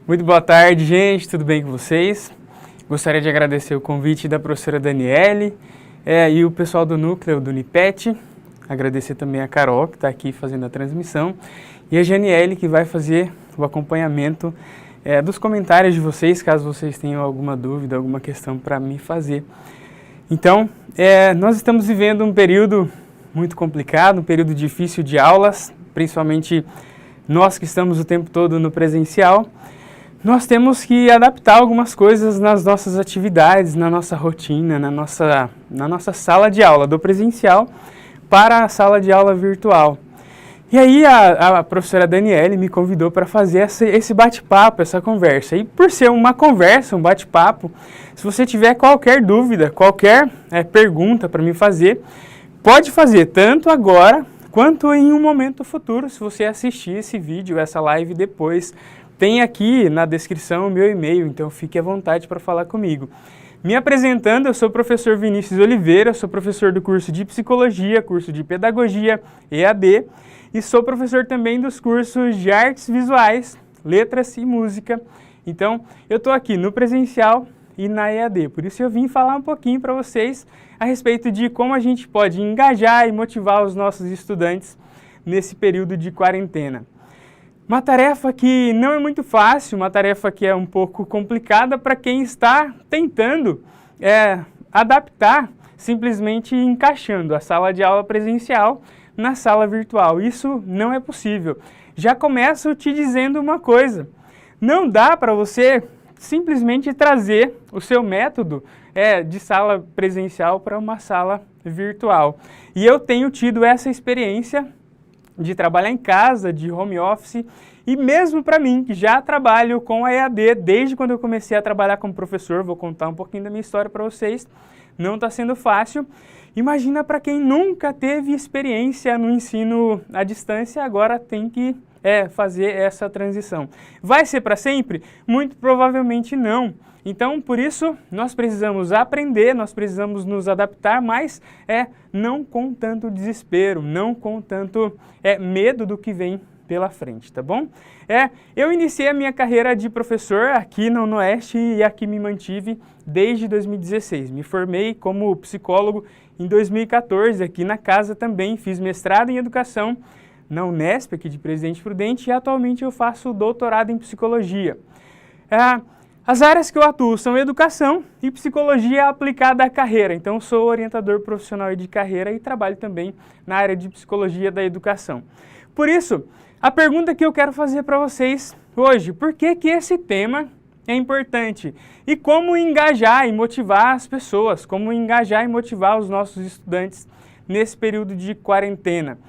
Muito boa tarde, gente. Tudo bem com vocês? Gostaria de agradecer o convite da professora Daniele e o pessoal do núcleo do Unipet. Agradecer também a Carol, que está aqui fazendo a transmissão, e a Janiele, que vai fazer o acompanhamento dos comentários de vocês, caso vocês tenham alguma dúvida, alguma questão para me fazer. Então, nós estamos vivendo um período muito complicado, um período difícil de aulas, principalmente nós que estamos o tempo todo no presencial. Nós temos que adaptar algumas coisas nas nossas atividades, na nossa rotina, na nossa sala de aula do presencial para a sala de aula virtual. E aí a professora Daniele me convidou para fazer esse bate-papo, essa conversa. E por ser uma conversa, um bate-papo, se você tiver qualquer dúvida, qualquer pergunta para me fazer, pode fazer tanto agora quanto em um momento futuro, se você assistir esse vídeo, essa live depois. Tem aqui na descrição o meu e-mail, então fique à vontade para falar comigo. Me apresentando, eu sou o professor Vinícius Oliveira, sou professor do curso de Psicologia, curso de Pedagogia, EAD, e sou professor também dos cursos de Artes Visuais, Letras e Música. Então, eu estou aqui no presencial e na EAD, por isso eu vim falar um pouquinho para vocês a respeito de como a gente pode engajar e motivar os nossos estudantes nesse período de quarentena. Uma tarefa que não é muito fácil, uma tarefa que é um pouco complicada para quem está tentando adaptar, simplesmente encaixando a sala de aula presencial na sala virtual. Isso não é possível. Já começo te dizendo uma coisa, não dá para você simplesmente trazer o seu método de sala presencial para uma sala virtual. E eu tenho tido essa experiência de trabalhar em casa, de home office, e mesmo para mim, que já trabalho com a EAD desde quando eu comecei a trabalhar como professor, vou contar um pouquinho da minha história para vocês, não está sendo fácil. Imagina para quem nunca teve experiência no ensino à distância, agora tem que fazer essa transição. Vai ser para sempre? Muito provavelmente não. Então, por isso, nós precisamos aprender, nós precisamos nos adaptar, mas não com tanto desespero, não com tanto medo do que vem pela frente, tá bom? Eu iniciei a minha carreira de professor aqui no Oeste e aqui me mantive desde 2016. Me formei como psicólogo em 2014 aqui na casa também, fiz mestrado em educação na Unesp, aqui de Presidente Prudente, e atualmente eu faço doutorado em psicologia. As áreas que eu atuo são educação e psicologia aplicada à carreira. Então, sou orientador profissional de carreira e trabalho também na área de psicologia da educação. Por isso, a pergunta que eu quero fazer para vocês hoje, por que esse tema é importante? E como engajar e motivar as pessoas, como engajar e motivar os nossos estudantes nesse período de quarentena?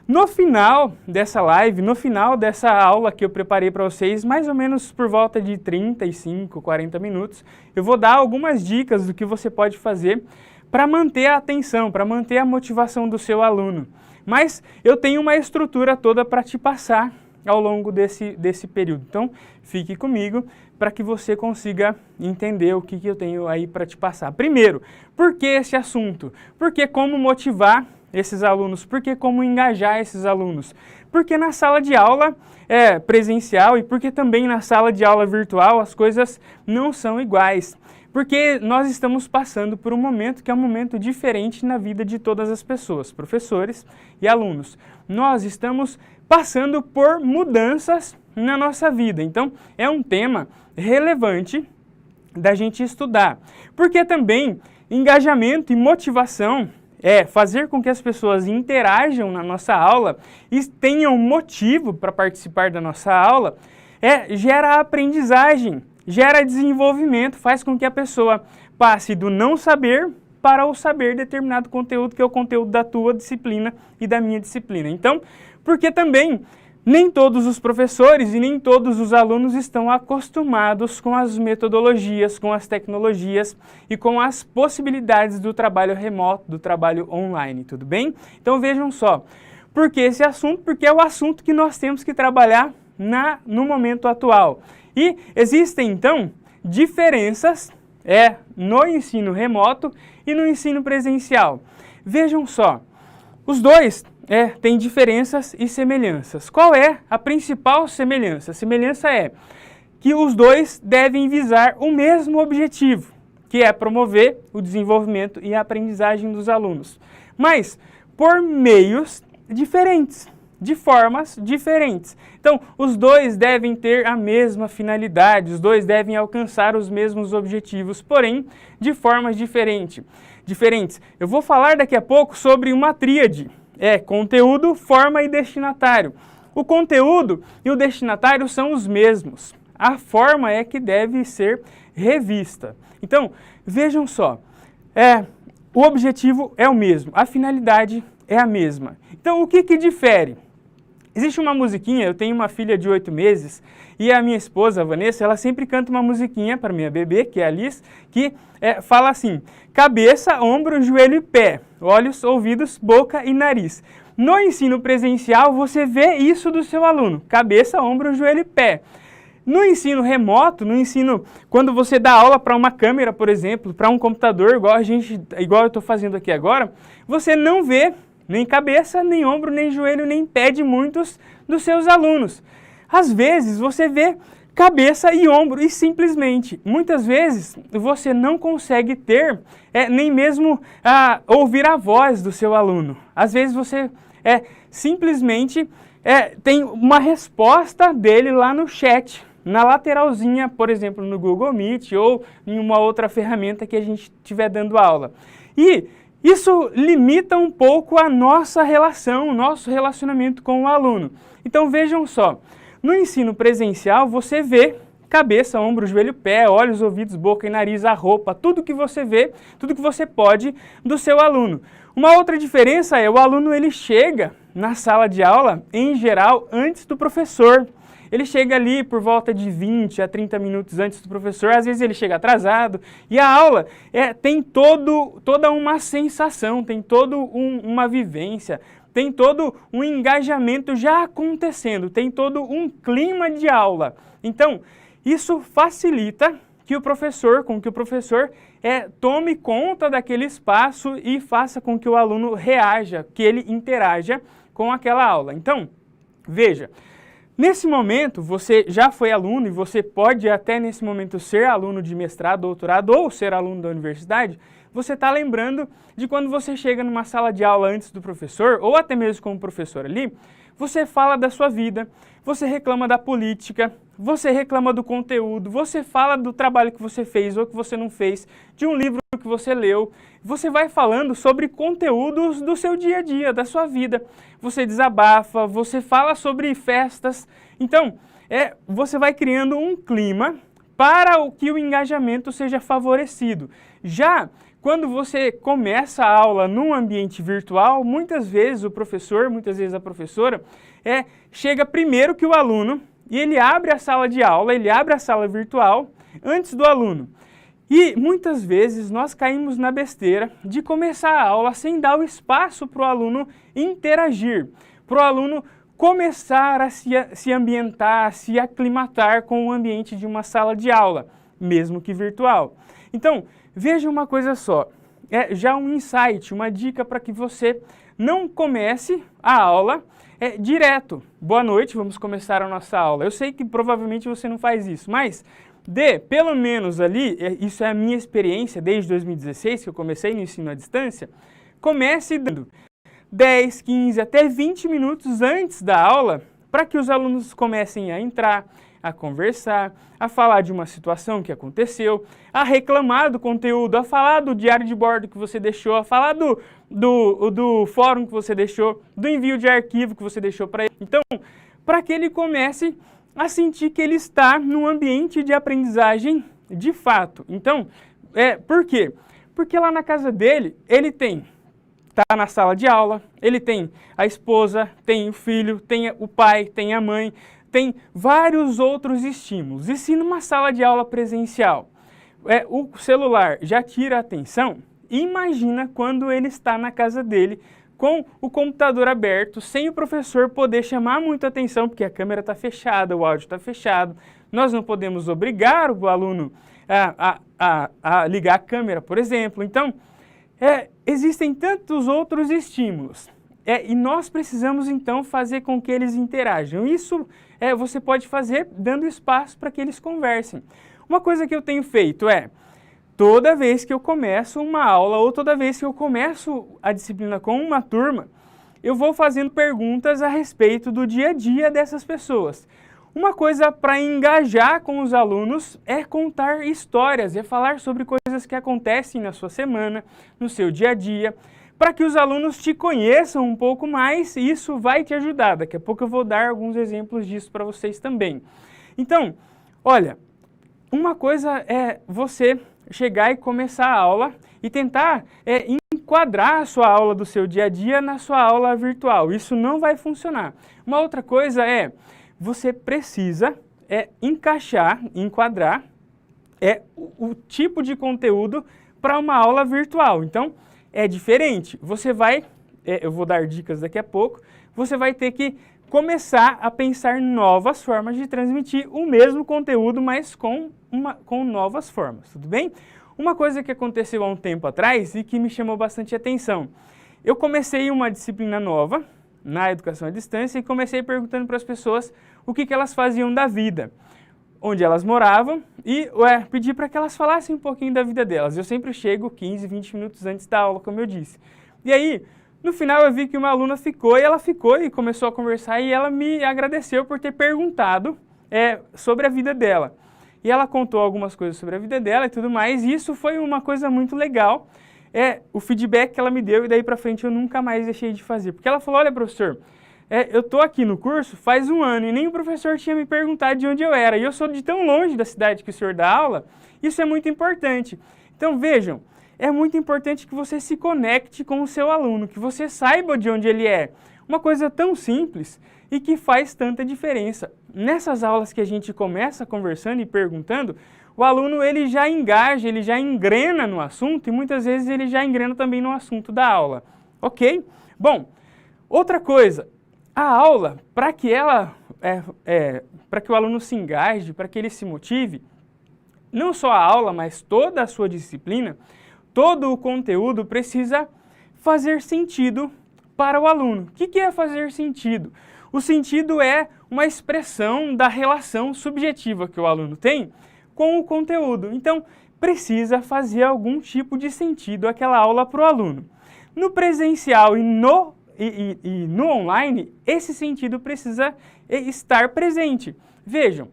No final dessa live, no final dessa aula que eu preparei para vocês, mais ou menos por volta de 35, 40 minutos, eu vou dar algumas dicas do que você pode fazer para manter a atenção, para manter a motivação do seu aluno. Mas eu tenho uma estrutura toda para te passar ao longo desse período. Então, fique comigo para que você consiga entender o que eu tenho aí para te passar. Primeiro, por que esse assunto? Porque como motivar esses alunos? Porque como engajar esses alunos? Porque na sala de aula presencial e porque também na sala de aula virtual as coisas não são iguais. Porque nós estamos passando por um momento que é um momento diferente na vida de todas as pessoas, professores e alunos. Nós estamos passando por mudanças na nossa vida. Então, é um tema relevante da gente estudar. Porque também engajamento e motivação fazer com que as pessoas interajam na nossa aula e tenham motivo para participar da nossa aula, gera aprendizagem, gera desenvolvimento, faz com que a pessoa passe do não saber para o saber determinado conteúdo, que é o conteúdo da tua disciplina e da minha disciplina. Então, porque também nem todos os professores e nem todos os alunos estão acostumados com as metodologias, com as tecnologias e com as possibilidades do trabalho remoto, do trabalho online, tudo bem? Então vejam só, por que esse assunto? Porque é o assunto que nós temos que trabalhar no momento atual. E existem, então, diferenças no ensino remoto e no ensino presencial. Vejam só, os dois têm diferenças e semelhanças. Qual é a principal semelhança? A semelhança que os dois devem visar o mesmo objetivo, que é promover o desenvolvimento e a aprendizagem dos alunos, mas por meios diferentes, de formas diferentes. Então, os dois devem ter a mesma finalidade, os dois devem alcançar os mesmos objetivos, porém, de formas diferentes. Eu vou falar daqui a pouco sobre uma tríade, conteúdo, forma e destinatário. O conteúdo e o destinatário são os mesmos, a forma é que deve ser revista. Então, vejam só, o objetivo é o mesmo, a finalidade é a mesma. Então, o que difere? Existe uma musiquinha, eu tenho uma filha de 8 meses, e a minha esposa, a Vanessa, ela sempre canta uma musiquinha para minha bebê, que é a Alice, que fala assim, cabeça, ombro, joelho e pé, olhos, ouvidos, boca e nariz. No ensino presencial, você vê isso do seu aluno, cabeça, ombro, joelho e pé. No ensino remoto, quando você dá aula para uma câmera, por exemplo, para um computador, igual eu estou fazendo aqui agora, você não vê nem cabeça, nem ombro, nem joelho, nem pé de muitos dos seus alunos. Às vezes você vê cabeça e ombro e simplesmente, muitas vezes, você não consegue ter nem mesmo ouvir a voz do seu aluno. Às vezes você simplesmente tem uma resposta dele lá no chat, na lateralzinha, por exemplo, no Google Meet ou em uma outra ferramenta que a gente estiver dando aula. E isso limita um pouco a nossa relação, o nosso relacionamento com o aluno. Então vejam só, no ensino presencial você vê cabeça, ombro, joelho, pé, olhos, ouvidos, boca e nariz, a roupa, tudo que você vê, tudo que você pode do seu aluno. Uma outra diferença é o aluno ele chega na sala de aula, em geral, antes do professor. Ele chega ali por volta de 20 a 30 minutos antes do professor, às vezes ele chega atrasado, e a aula tem toda uma sensação, tem toda uma vivência, tem todo um engajamento já acontecendo, tem todo um clima de aula. Então, isso facilita com que o professor tome conta daquele espaço e faça com que o aluno reaja, que ele interaja com aquela aula. Então, veja, nesse momento, você já foi aluno e você pode até nesse momento ser aluno de mestrado, doutorado ou ser aluno da universidade, você está lembrando de quando você chega numa sala de aula antes do professor, ou até mesmo com o professor ali, você fala da sua vida, você reclama da política, você reclama do conteúdo, você fala do trabalho que você fez ou que você não fez, de um livro que você leu, você vai falando sobre conteúdos do seu dia a dia, da sua vida. Você desabafa, você fala sobre festas. Então, você vai criando um clima para que o engajamento seja favorecido. Já quando você começa a aula num ambiente virtual, muitas vezes o professor, muitas vezes a professora, chega primeiro que o aluno e ele abre a sala de aula, ele abre a sala virtual antes do aluno. E muitas vezes nós caímos na besteira de começar a aula sem dar o espaço para o aluno interagir, para o aluno começar a se ambientar, a se aclimatar com o ambiente de uma sala de aula, mesmo que virtual. Então, veja uma coisa só, já um insight, uma dica para que você não comece a aula direto. Boa noite, vamos começar a nossa aula. Eu sei que provavelmente você não faz isso, mas pelo menos ali, isso é a minha experiência desde 2016, que eu comecei no ensino à distância, comece dando 10, 15, até 20 minutos antes da aula, para que os alunos comecem a entrar, a conversar, a falar de uma situação que aconteceu, a reclamar do conteúdo, a falar do diário de bordo que você deixou, a falar do fórum que você deixou, do envio de arquivo que você deixou para ele. Então, para que ele comece a sentir que ele está num ambiente de aprendizagem de fato. Então, por quê? Porque lá na casa dele, ele está na sala de aula, ele tem a esposa, tem o filho, tem o pai, tem a mãe, tem vários outros estímulos. E se numa sala de aula presencial o celular já tira a atenção, imagina quando ele está na casa dele com o computador aberto, sem o professor poder chamar muita atenção, porque a câmera está fechada, o áudio está fechado, nós não podemos obrigar o aluno a ligar a câmera, por exemplo. Então, existem tantos outros estímulos. e nós precisamos então fazer com que eles interajam. Isso você pode fazer dando espaço para que eles conversem. Uma coisa que eu tenho feito toda vez que eu começo uma aula ou toda vez que eu começo a disciplina com uma turma, eu vou fazendo perguntas a respeito do dia a dia dessas pessoas. Uma coisa para engajar com os alunos é contar histórias, é falar sobre coisas que acontecem na sua semana, no seu dia a dia, para que os alunos te conheçam um pouco mais e isso vai te ajudar. Daqui a pouco eu vou dar alguns exemplos disso para vocês também. Então, olha, uma coisa é você chegar e começar a aula e tentar enquadrar a sua aula do seu dia a dia na sua aula virtual. Isso não vai funcionar. Uma outra coisa você precisa enquadrar o tipo de conteúdo para uma aula virtual. Então, é diferente. Você vai, eu vou dar dicas daqui a pouco, você vai ter que começar a pensar novas formas de transmitir o mesmo conteúdo, mas com novas formas, tudo bem? Uma coisa que aconteceu há um tempo atrás e que me chamou bastante atenção. Eu comecei uma disciplina nova na educação à distância e comecei perguntando para as pessoas o que elas faziam da vida, onde elas moravam e pedi para que elas falassem um pouquinho da vida delas. Eu sempre chego 15, 20 minutos antes da aula, como eu disse. E aí, no final eu vi que uma aluna ficou e começou a conversar e ela me agradeceu por ter perguntado sobre a vida dela. E ela contou algumas coisas sobre a vida dela e tudo mais, e isso foi uma coisa muito legal. O feedback que ela me deu e daí pra frente eu nunca mais deixei de fazer. Porque ela falou, olha professor, eu tô aqui no curso faz 1 ano e nem o professor tinha me perguntado de onde eu era. E eu sou de tão longe da cidade que o senhor dá aula, isso é muito importante. Então vejam, é muito importante que você se conecte com o seu aluno, que você saiba de onde ele é. Uma coisa tão simples e que faz tanta diferença. Nessas aulas que a gente começa conversando e perguntando, o aluno ele já engaja, ele já engrena no assunto e muitas vezes ele já engrena também no assunto da aula, ok? Bom, outra coisa, a aula, para que para que o aluno se engaje, para que ele se motive, não só a aula, mas toda a sua disciplina, todo o conteúdo precisa fazer sentido para o aluno. O que é fazer sentido? O sentido é uma expressão da relação subjetiva que o aluno tem com o conteúdo. Então, precisa fazer algum tipo de sentido aquela aula para o aluno. No presencial e no online, esse sentido precisa estar presente. Vejam,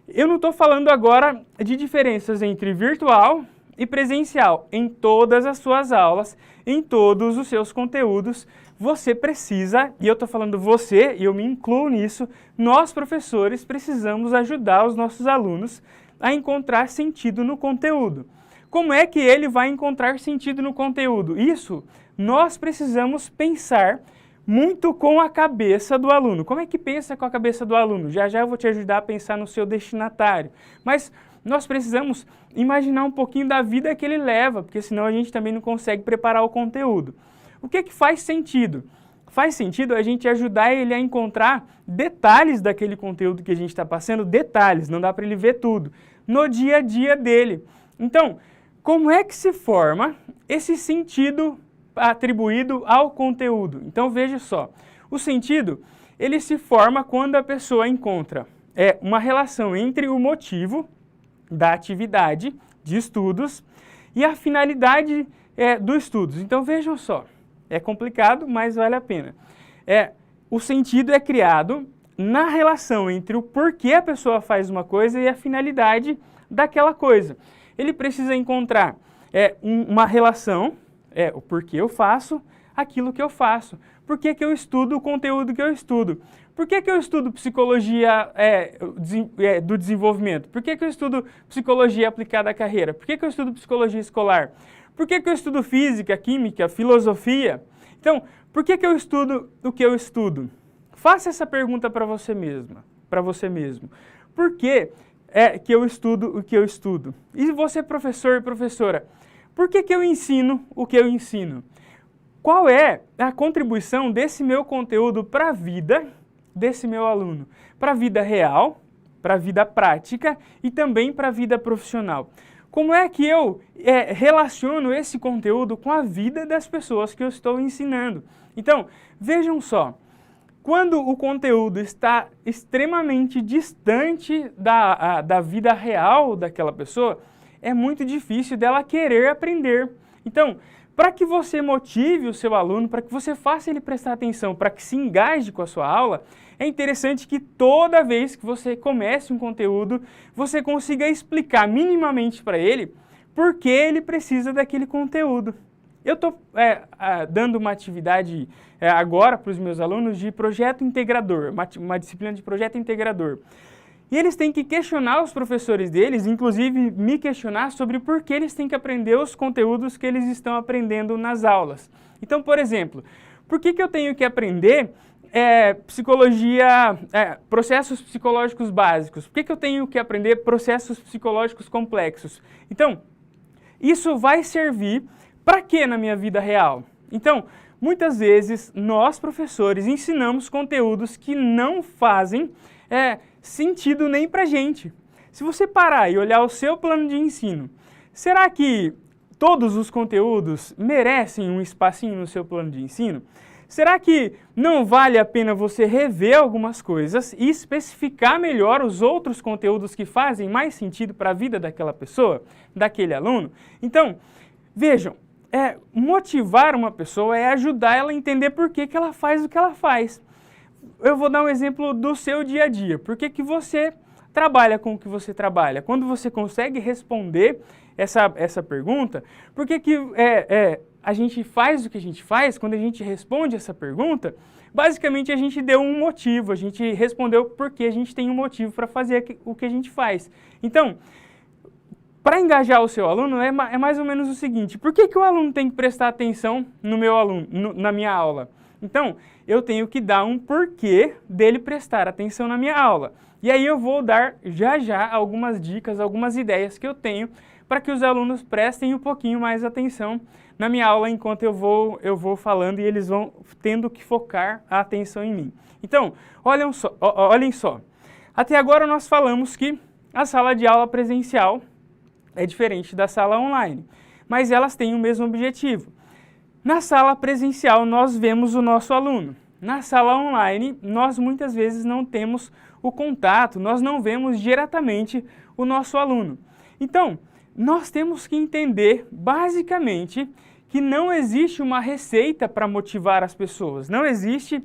eu não estou falando agora de diferenças entre virtual e presencial. Em todas as suas aulas, em todos os seus conteúdos, você precisa, e eu estou falando você, e eu me incluo nisso, nós professores precisamos ajudar os nossos alunos a encontrar sentido no conteúdo. Como é que ele vai encontrar sentido no conteúdo? Isso nós precisamos pensar muito com a cabeça do aluno. Como é que pensa com a cabeça do aluno? Já já eu vou te ajudar a pensar no seu destinatário. Mas nós precisamos imaginar um pouquinho da vida que ele leva, porque senão a gente também não consegue preparar o conteúdo. O que faz sentido? Faz sentido a gente ajudar ele a encontrar detalhes daquele conteúdo que a gente está passando, detalhes, não dá para ele ver tudo, no dia a dia dele. Então, como é que se forma esse sentido atribuído ao conteúdo? Então veja só, o sentido ele se forma quando a pessoa encontra uma relação entre o motivo da atividade de estudos e a finalidade do estudos. Então vejam só, é complicado, mas vale a pena. O sentido é criado na relação entre o porquê a pessoa faz uma coisa e a finalidade daquela coisa. Ele precisa encontrar uma relação, o porquê eu faço aquilo que eu faço. Por que eu estudo o conteúdo que eu estudo? Por que eu estudo psicologia do desenvolvimento? Por que eu estudo psicologia aplicada à carreira? Por que eu estudo psicologia escolar? Por que eu estudo física, química, filosofia? Então, por que eu estudo o que eu estudo? Faça essa pergunta para você mesma, para você mesmo. Por que que eu estudo o que eu estudo? E você, professor e professora, por que eu ensino o que eu ensino? Qual é a contribuição desse meu conteúdo para a vida desse meu aluno? Para a vida real, para a vida prática e também para a vida profissional. Como é que eu relaciono esse conteúdo com a vida das pessoas que eu estou ensinando? Então, vejam só, quando o conteúdo está extremamente distante da vida real daquela pessoa, é muito difícil dela querer aprender. Então, para que você motive o seu aluno, para que você faça ele prestar atenção, para que se engaje com a sua aula, é interessante que toda vez que você comece um conteúdo, você consiga explicar minimamente para ele por que ele precisa daquele conteúdo. Eu estou dando uma atividade agora para os meus alunos de projeto integrador, uma disciplina de projeto integrador. E eles têm que questionar os professores deles, inclusive me questionar sobre por que eles têm que aprender os conteúdos que eles estão aprendendo nas aulas. Então, por exemplo, por que eu tenho que aprender psicologia, processos psicológicos básicos? Por que eu tenho que aprender processos psicológicos complexos? Então, isso vai servir para quê na minha vida real? Então, muitas vezes nós, professores, ensinamos conteúdos que não fazem sentido nem para a gente. Se você parar e olhar o seu plano de ensino, será que todos os conteúdos merecem um espacinho no seu plano de ensino? Será que não vale a pena você rever algumas coisas e especificar melhor os outros conteúdos que fazem mais sentido para a vida daquela pessoa, daquele aluno? Então, vejam, motivar uma pessoa é ajudar ela a entender por que ela faz o que ela faz. Eu vou dar um exemplo do seu dia a dia. Por que você trabalha com o que você trabalha? Quando você consegue responder essa pergunta, por que a gente faz o que a gente faz? Quando a gente responde essa pergunta, basicamente a gente deu um motivo, a gente respondeu porque a gente tem um motivo para fazer o que a gente faz. Então, para engajar o seu aluno é mais ou menos o seguinte: por que o aluno tem que prestar atenção no meu aluno, na minha aula? Então, eu tenho que dar um porquê dele prestar atenção na minha aula. E aí eu vou dar já algumas dicas, algumas ideias que eu tenho para que os alunos prestem um pouquinho mais atenção na minha aula enquanto eu vou falando e eles vão tendo que focar a atenção em mim. Então, olhem só. Até agora nós falamos que a sala de aula presencial é diferente da sala online, mas elas têm o mesmo objetivo. Na sala presencial, nós vemos o nosso aluno. Na sala online, nós muitas vezes não temos o contato, nós não vemos diretamente o nosso aluno. Então, nós temos que entender, basicamente, que não existe uma receita para motivar as pessoas. Não existe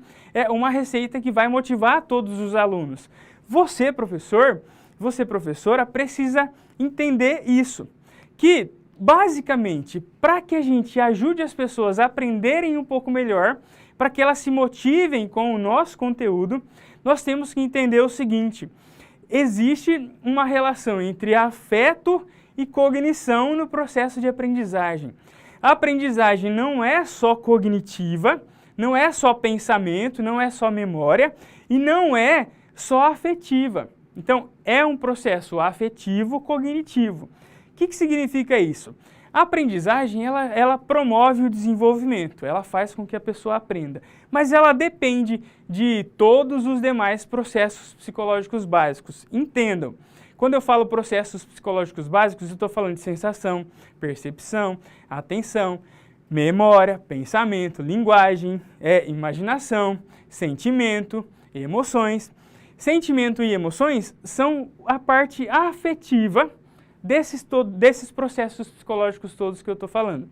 uma receita que vai motivar todos os alunos. Você, professor, você, professora, precisa entender isso. Que basicamente, para que a gente ajude as pessoas a aprenderem um pouco melhor, para que elas se motivem com o nosso conteúdo, nós temos que entender o seguinte: existe uma relação entre afeto e cognição no processo de aprendizagem. A aprendizagem não é só cognitiva, não é só pensamento, não é só memória e não é só afetiva. Então, é um processo afetivo cognitivo. O que significa isso? A aprendizagem, ela promove o desenvolvimento, ela faz com que a pessoa aprenda, mas ela depende de todos os demais processos psicológicos básicos. Entendam, quando eu falo processos psicológicos básicos, eu estou falando de sensação, percepção, atenção, memória, pensamento, linguagem, imaginação, sentimento, emoções. Sentimento e emoções são a parte afetiva desses processos psicológicos todos que eu estou falando.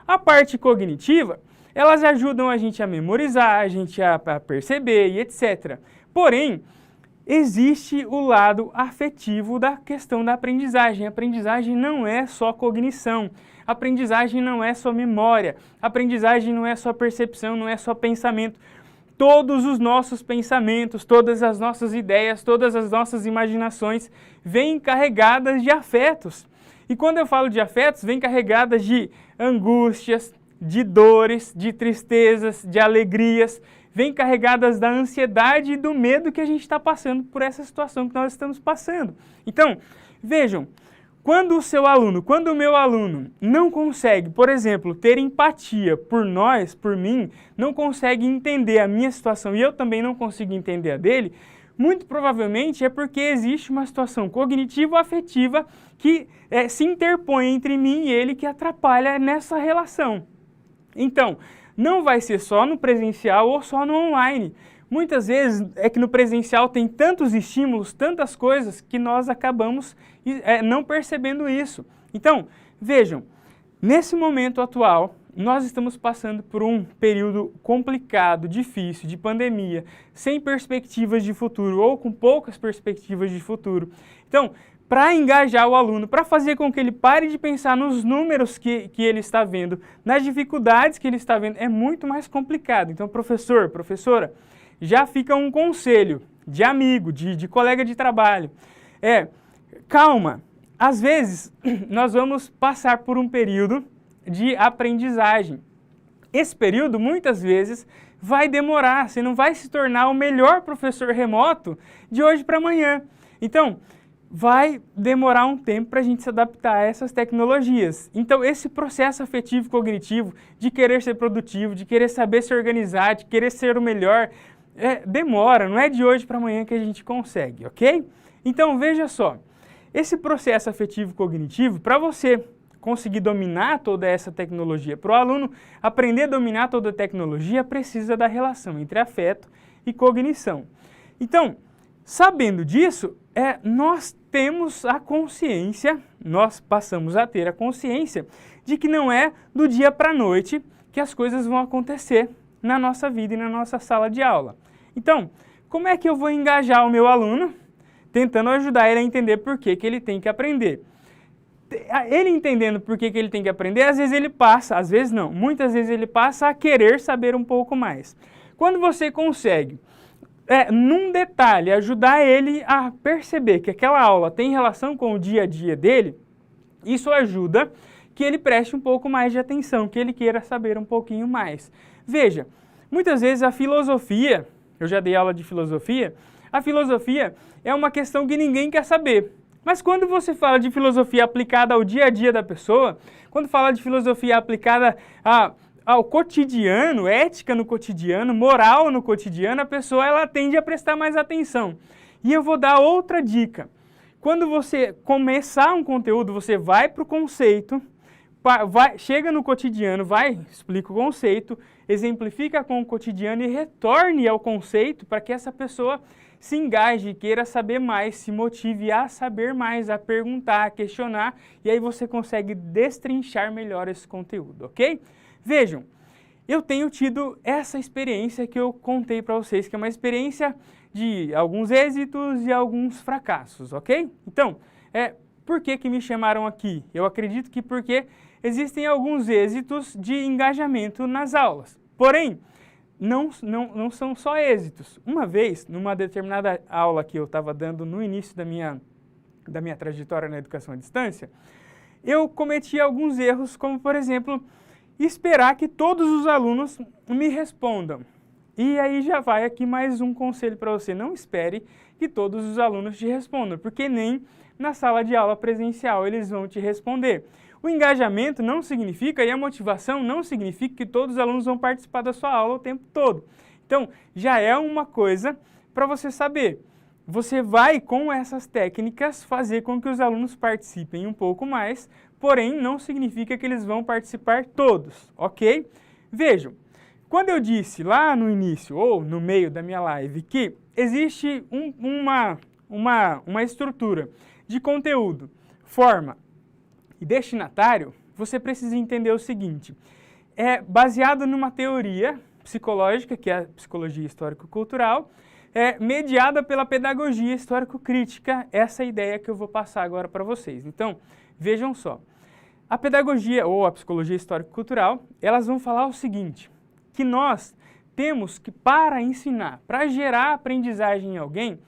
A parte cognitiva, elas ajudam a gente a memorizar, a gente a perceber e etc. Porém, existe o lado afetivo da questão da aprendizagem. A aprendizagem não é só cognição, a aprendizagem não é só memória, a aprendizagem não é só percepção, não é só pensamento. Todos os nossos pensamentos, todas as nossas ideias, todas as nossas imaginações vêm carregadas de afetos. E quando eu falo de afetos, vêm carregadas de angústias, de dores, de tristezas, de alegrias, vêm carregadas da ansiedade e do medo que a gente está passando por essa situação que nós estamos passando. Então, vejam, quando o meu aluno não consegue, por exemplo, ter empatia por nós, por mim, não consegue entender a minha situação e eu também não consigo entender a dele, muito provavelmente é porque existe uma situação cognitivo-afetiva que se interpõe entre mim e ele, que atrapalha nessa relação. Então, não vai ser só no presencial ou só no online. Muitas vezes é que no presencial tem tantos estímulos, tantas coisas, que nós acabamos não percebendo isso. Então, vejam, nesse momento atual, nós estamos passando por um período complicado, difícil, de pandemia, sem perspectivas de futuro ou com poucas perspectivas de futuro. Então, para engajar o aluno, para fazer com que ele pare de pensar nos números que ele está vendo, nas dificuldades que ele está vendo, é muito mais complicado. Então, professor, professora, já fica um conselho de amigo, de colega de trabalho. Calma, às vezes nós vamos passar por um período de aprendizagem. Esse período, muitas vezes, vai demorar, você não vai se tornar o melhor professor remoto de hoje para amanhã. Então, vai demorar um tempo para a gente se adaptar a essas tecnologias. Então, esse processo afetivo cognitivo de querer ser produtivo, de querer saber se organizar, de querer ser o melhor, demora, não é de hoje para amanhã que a gente consegue, ok? Então, veja só, esse processo afetivo cognitivo, para você conseguir dominar toda essa tecnologia, para o aluno aprender a dominar toda a tecnologia, precisa da relação entre afeto e cognição. Então, sabendo disso, nós temos a consciência, nós passamos a ter a consciência de que não é do dia para a noite que as coisas vão acontecer na nossa vida e na nossa sala de aula. Então, como é que eu vou engajar o meu aluno, tentando ajudar ele a entender por que ele tem que aprender? Ele entendendo por que ele tem que aprender, às vezes ele passa, às vezes não, muitas vezes ele passa a querer saber um pouco mais. Quando você consegue, num detalhe, ajudar ele a perceber que aquela aula tem relação com o dia a dia dele, isso ajuda que ele preste um pouco mais de atenção, que ele queira saber um pouquinho mais. Veja, muitas vezes a filosofia, eu já dei aula de filosofia, a filosofia é uma questão que ninguém quer saber. Mas quando você fala de filosofia aplicada ao dia a dia da pessoa, quando fala de filosofia aplicada ao cotidiano, ética no cotidiano, moral no cotidiano, a pessoa ela tende a prestar mais atenção. E eu vou dar outra dica. Quando você começar um conteúdo, você vai para o conceito, chega no cotidiano, explica o conceito, exemplifica com o cotidiano e retorne ao conceito para que essa pessoa se engaje, queira saber mais, se motive a saber mais, a perguntar, a questionar, e aí você consegue destrinchar melhor esse conteúdo, ok? Vejam, eu tenho tido essa experiência que eu contei para vocês, que é uma experiência de alguns êxitos e alguns fracassos, ok? Então, por que me chamaram aqui? Eu acredito que porque existem alguns êxitos de engajamento nas aulas, porém, não são só êxitos. Uma vez, numa determinada aula que eu estava dando no início da minha trajetória na educação à distância, eu cometi alguns erros, como, por exemplo, esperar que todos os alunos me respondam. E aí já vai aqui mais um conselho para você. Não espere que todos os alunos te respondam, porque nem na sala de aula presencial eles vão te responder. O engajamento não significa, e a motivação não significa que todos os alunos vão participar da sua aula o tempo todo. Então, já é uma coisa para você saber. Você vai, com essas técnicas, fazer com que os alunos participem um pouco mais, porém, não significa que eles vão participar todos, ok? Vejam, quando eu disse lá no início, ou no meio da minha live, que existe uma estrutura de conteúdo, forma e destinatário, você precisa entender o seguinte, é baseado numa teoria psicológica, que é a psicologia histórico-cultural, mediada pela pedagogia histórico-crítica, essa ideia que eu vou passar agora para vocês. Então, vejam só, a pedagogia ou a psicologia histórico-cultural, elas vão falar o seguinte, que nós temos que, para ensinar, para gerar aprendizagem em alguém,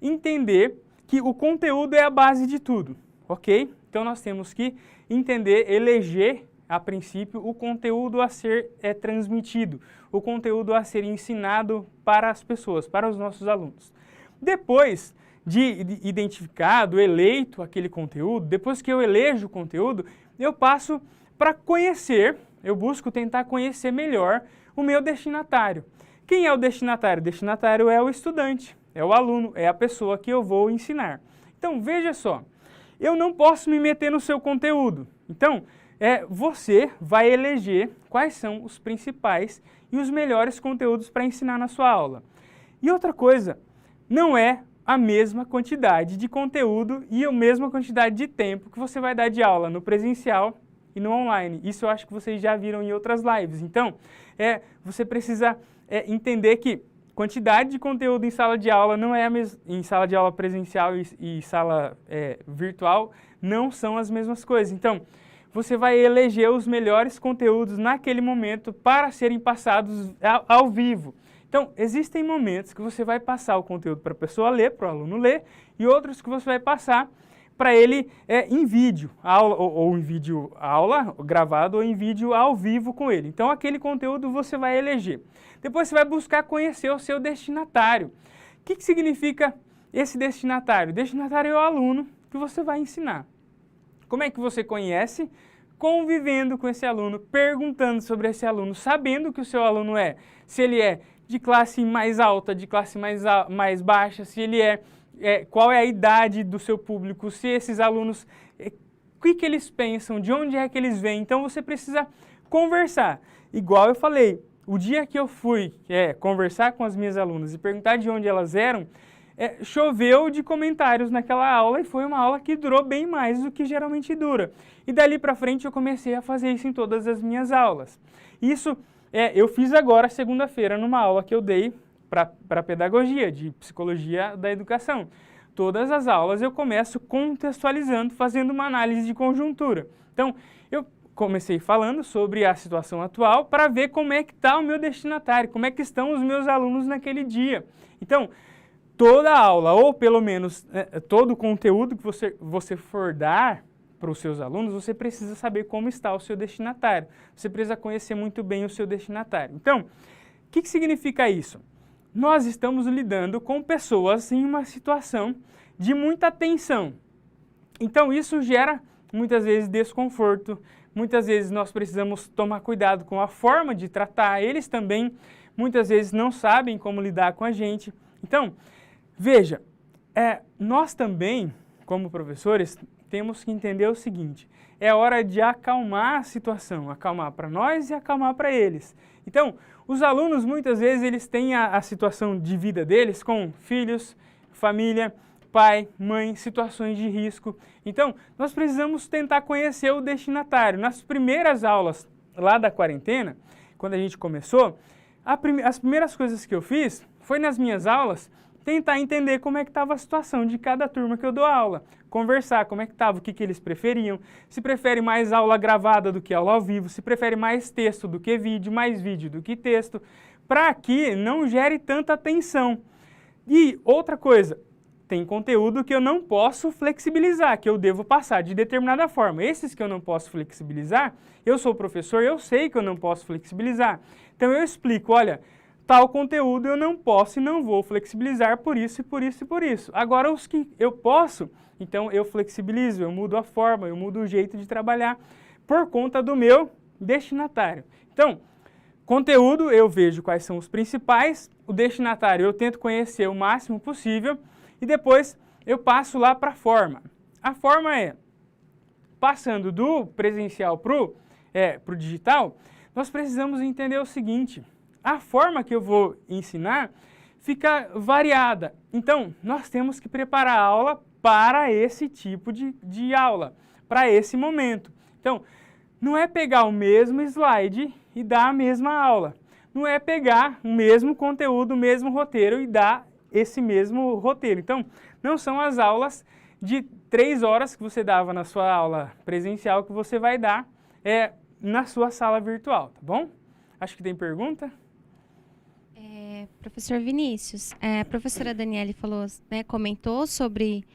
entender que o conteúdo é a base de tudo, ok? Então, nós temos que entender, eleger, a princípio, o conteúdo a ser transmitido, o conteúdo a ser ensinado para as pessoas, para os nossos alunos. Depois de identificado, eleito aquele conteúdo, depois que eu elejo o conteúdo, eu passo para conhecer, eu busco tentar conhecer melhor o meu destinatário. Quem é o destinatário? O destinatário é o estudante, é o aluno, é a pessoa que eu vou ensinar. Então, veja só. Eu não posso me meter no seu conteúdo. Então, você vai eleger quais são os principais e os melhores conteúdos para ensinar na sua aula. E outra coisa, não é a mesma quantidade de conteúdo e a mesma quantidade de tempo que você vai dar de aula no presencial e no online. Isso eu acho que vocês já viram em outras lives. Então, você precisa entender que quantidade de conteúdo em sala de aula não é a mesma, em sala de aula presencial e sala virtual não são as mesmas coisas. Então, você vai eleger os melhores conteúdos naquele momento para serem passados ao vivo. Então, existem momentos que você vai passar o conteúdo para a pessoa ler, para o aluno ler, e outros que você vai passar para ele em vídeo, aula, ou em vídeo aula gravado, ou em vídeo ao vivo com ele. Então, aquele conteúdo você vai eleger. Depois você vai buscar conhecer o seu destinatário. O que significa esse destinatário? Destinatário é o aluno que você vai ensinar. Como é que você conhece? Convivendo com esse aluno, perguntando sobre esse aluno, sabendo que o seu aluno se ele é de classe mais alta, de classe mais baixa, se ele qual é a idade do seu público, se esses alunos, o que eles pensam, de onde é que eles vêm. Então você precisa conversar. Igual eu falei, o dia que eu fui conversar com as minhas alunas e perguntar de onde elas eram, choveu de comentários naquela aula e foi uma aula que durou bem mais do que geralmente dura. E dali para frente eu comecei a fazer isso em todas as minhas aulas. Isso eu fiz agora, segunda-feira, numa aula que eu dei para pedagogia, de psicologia da educação. Todas as aulas eu começo contextualizando, fazendo uma análise de conjuntura. Então, eu comecei falando sobre a situação atual para ver como é que está o meu destinatário, como é que estão os meus alunos naquele dia. Então, toda aula, ou pelo menos todo o conteúdo que você for dar para os seus alunos, você precisa saber como está o seu destinatário. Você precisa conhecer muito bem o seu destinatário. Então, o que significa isso? Nós estamos lidando com pessoas em uma situação de muita tensão. Então, isso gera, muitas vezes, desconforto. Muitas vezes nós precisamos tomar cuidado com a forma de tratar. Eles também, muitas vezes, não sabem como lidar com a gente. Então, veja, nós também, como professores, temos que entender o seguinte, é hora de acalmar a situação, acalmar para nós e acalmar para eles. Então, os alunos, muitas vezes, eles têm a situação de vida deles com filhos, família, pai, mãe, situações de risco. Então, nós precisamos tentar conhecer o destinatário. Nas primeiras aulas lá da quarentena, quando a gente começou, as primeiras coisas que eu fiz foi nas minhas aulas tentar entender como é que estava a situação de cada turma que eu dou aula, conversar como é que estava, o que eles preferiam, se prefere mais aula gravada do que aula ao vivo, se prefere mais texto do que vídeo, mais vídeo do que texto, para que não gere tanta tensão. E outra coisa, tem conteúdo que eu não posso flexibilizar, que eu devo passar de determinada forma. Esses que eu não posso flexibilizar, eu sou professor, eu sei que eu não posso flexibilizar. Então eu explico, olha, tal conteúdo eu não posso e não vou flexibilizar por isso e por isso e por isso. Agora os que eu posso, então eu flexibilizo, eu mudo a forma, eu mudo o jeito de trabalhar por conta do meu destinatário. Então, conteúdo eu vejo quais são os principais, o destinatário eu tento conhecer o máximo possível e depois eu passo lá para a forma. A forma passando do presencial para o digital, nós precisamos entender o seguinte, a forma que eu vou ensinar fica variada. Então, nós temos que preparar a aula para esse tipo de aula, para esse momento. Então, não é pegar o mesmo slide e dar a mesma aula. Não é pegar o mesmo conteúdo, o mesmo roteiro e dar esse mesmo roteiro. Então, não são as aulas de 3 horas que você dava na sua aula presencial que você vai dar na sua sala virtual, tá bom? Acho que tem pergunta? Professor Vinícius, a professora Daniele falou, comentou sobre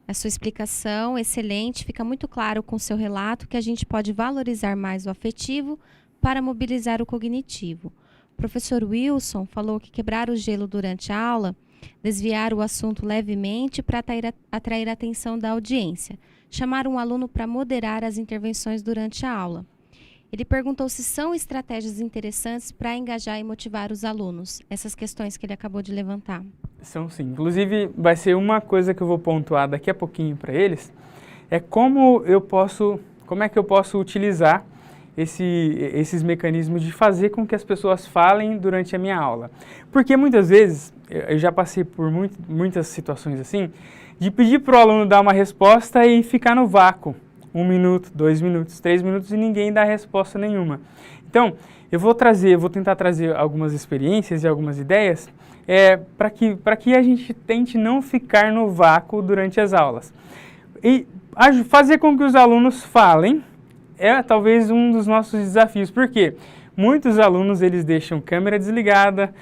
a sua explicação, excelente, fica muito claro com o seu relato que a gente pode valorizar mais o afetivo para mobilizar o cognitivo. O professor Wilson falou que quebrar o gelo durante a aula, desviar o assunto levemente para atrair a atenção da audiência, chamar um aluno para moderar as intervenções durante a aula. Ele perguntou se são estratégias interessantes para engajar e motivar os alunos, essas questões que ele acabou de levantar. São sim. Inclusive, vai ser uma coisa que eu vou pontuar daqui a pouquinho para eles, é como eu posso como é que eu posso utilizar esses mecanismos de fazer com que as pessoas falem durante a minha aula. Porque muitas vezes, eu já passei por muitas situações assim, de pedir para o aluno dar uma resposta e ficar no vácuo. 1 minuto, 2 minutos, 3 minutos e ninguém dá resposta nenhuma. Então, eu vou tentar trazer algumas experiências e algumas ideias para que a gente tente não ficar no vácuo durante as aulas. E fazer com que os alunos falem é talvez um dos nossos desafios. Por quê? Muitos alunos eles deixam câmera desligada,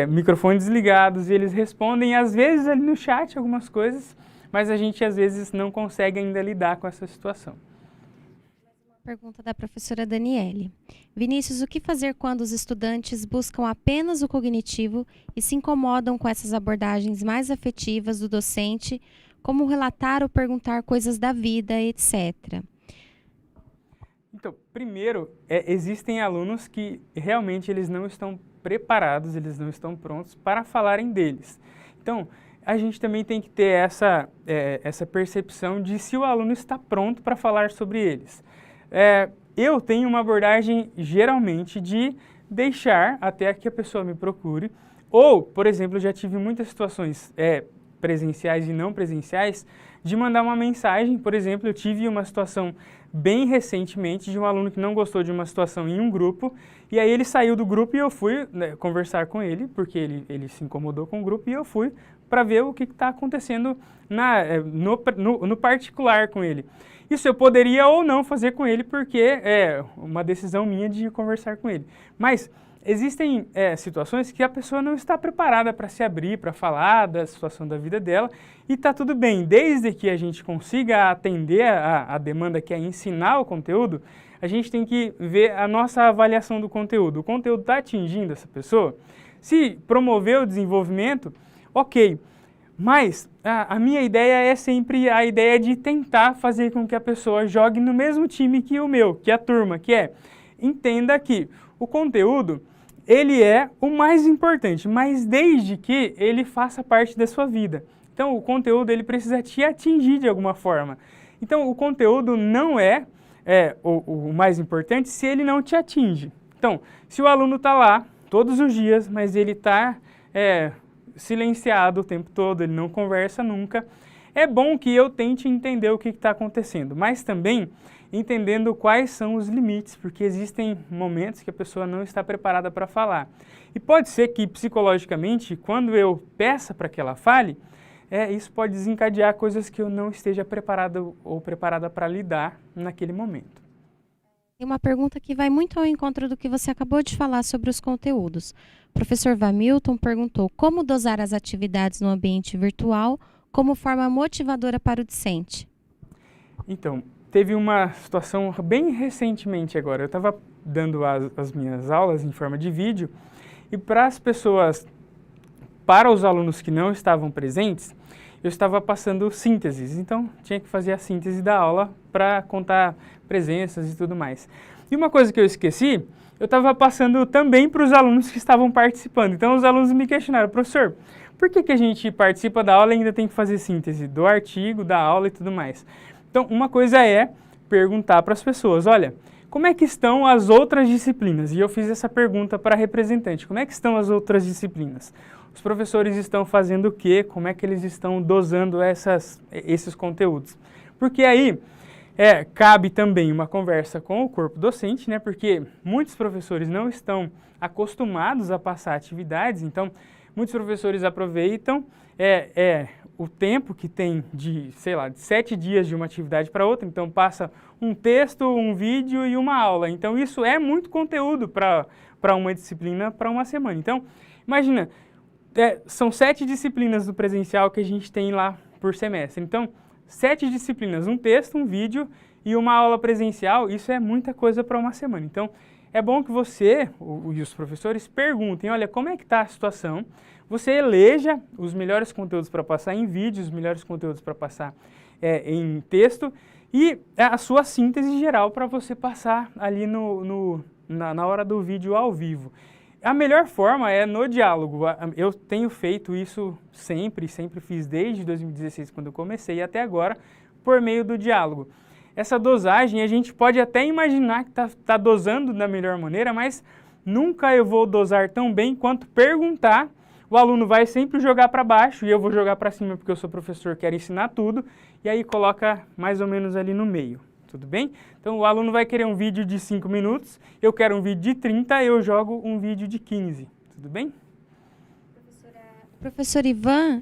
microfone desligados e eles respondem às vezes ali no chat algumas coisas, mas a gente às vezes não consegue ainda lidar com essa situação. Pergunta da professora Daniele. Vinícius, o que fazer quando os estudantes buscam apenas o cognitivo e se incomodam com essas abordagens mais afetivas do docente, como relatar ou perguntar coisas da vida, etc.? Então, primeiro, existem alunos que realmente eles não estão preparados, eles não estão prontos para falarem deles. Então, a gente também tem que ter essa percepção de se o aluno está pronto para falar sobre eles. Eu tenho uma abordagem, geralmente, de deixar até que a pessoa me procure. Ou, por exemplo, eu já tive muitas situações presenciais e não presenciais, de mandar uma mensagem. Por exemplo, eu tive uma situação bem recentemente de um aluno que não gostou de uma situação em um grupo, e aí ele saiu do grupo e eu fui conversar com ele, porque ele se incomodou com o grupo, e eu fui para ver o que está acontecendo no particular com ele. Isso eu poderia ou não fazer com ele, porque é uma decisão minha de conversar com ele. Mas existem situações que a pessoa não está preparada para se abrir, para falar da situação da vida dela, e está tudo bem. Desde que a gente consiga atender a demanda que é ensinar o conteúdo, a gente tem que ver a nossa avaliação do conteúdo. O conteúdo está atingindo essa pessoa? Se promover o desenvolvimento, ok. Mas a minha ideia é sempre a ideia de tentar fazer com que a pessoa jogue no mesmo time que o meu, que a turma, entenda que o conteúdo, ele é o mais importante, mas desde que ele faça parte da sua vida. Então, o conteúdo, ele precisa te atingir de alguma forma. Então, o conteúdo não é o mais importante se ele não te atinge. Então, se o aluno está lá todos os dias, mas ele está silenciado o tempo todo, ele não conversa nunca, é bom que eu tente entender o que está acontecendo, mas também entendendo quais são os limites, porque existem momentos que a pessoa não está preparada para falar. E pode ser que psicologicamente, quando eu peça para que ela fale, isso pode desencadear coisas que eu não esteja preparado ou preparada para lidar naquele momento. Tem uma pergunta que vai muito ao encontro do que você acabou de falar sobre os conteúdos. O professor Vamilton perguntou como dosar as atividades no ambiente virtual como forma motivadora para o discente. Então, teve uma situação bem recentemente agora. Eu estava dando as minhas aulas em forma de vídeo e para os alunos que não estavam presentes, eu estava passando sínteses. Então, tinha que fazer a síntese da aula para contar presenças e tudo mais. E uma coisa que eu esqueci, eu estava passando também para os alunos que estavam participando. Então, os alunos me questionaram, professor, por que a gente participa da aula e ainda tem que fazer síntese do artigo, da aula e tudo mais? Então, uma coisa é perguntar para as pessoas, olha, como é que estão as outras disciplinas? E eu fiz essa pergunta para a representante, como é que estão as outras disciplinas? Os professores estão fazendo o quê? Como é que eles estão dosando esses conteúdos? Porque aí cabe também uma conversa com o corpo docente, né? Porque muitos professores não estão acostumados a passar atividades, então muitos professores aproveitam o tempo que tem de 7 dias de uma atividade para outra, então passa um texto, um vídeo e uma aula. Então isso é muito conteúdo para uma disciplina, para uma semana. Então, imagina, são 7 disciplinas do presencial que a gente tem lá por semestre. Então, 7 disciplinas, um texto, um vídeo e uma aula presencial, isso é muita coisa para uma semana. Então, é bom que você e os professores perguntem, olha, como é que está a situação? Você eleja os melhores conteúdos para passar em vídeo, os melhores conteúdos para passar em texto e a sua síntese geral para você passar ali na hora do vídeo ao vivo. A melhor forma é no diálogo. Eu tenho feito isso sempre fiz desde 2016, quando eu comecei, até agora, por meio do diálogo. essa dosagem a gente pode até imaginar que tá dosando da melhor maneira, mas nunca eu vou dosar tão bem quanto perguntar. O aluno vai sempre jogar para baixo e eu vou jogar para cima porque eu sou professor, quero ensinar tudo, e aí coloca mais ou menos ali no meio, tudo bem? Então o aluno vai querer um vídeo de 5 minutos, eu quero um vídeo de 30, eu jogo um vídeo de 15, tudo bem? O professor Ivan